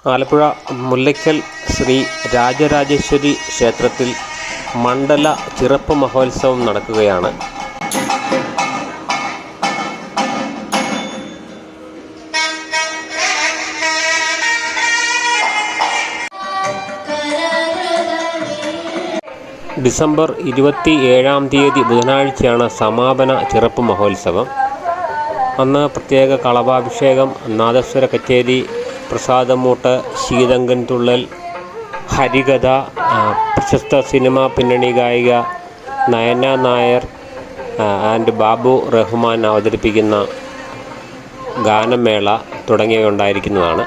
ആലപ്പുഴ മുല്ലയ്ക്കൽ ശ്രീ രാജരാജേശ്വരി ക്ഷേത്രത്തിൽ മണ്ഡല ചിറപ്പ് മഹോത്സവം നടക്കുകയാണ്. ഡിസംബർ 27 ബുധനാഴ്ചയാണ് സമാപന ചിറപ്പ് മഹോത്സവം. അന്ന് പ്രത്യേക കളഭാഭിഷേകം, നാദസ്വര കച്ചേരി, പ്രസാദമൂട്ട്, ശീതങ്കൻ തുള്ളൽ, ഹരികഥ, പ്രശസ്ത സിനിമാ പിന്നണി ഗായിക നയന നായർ ആൻഡ് ബാബു റഹ്മാൻ അവതരിപ്പിക്കുന്ന ഗാനമേള തുടങ്ങിയവ ഉണ്ടായിരിക്കുന്നതാണ്.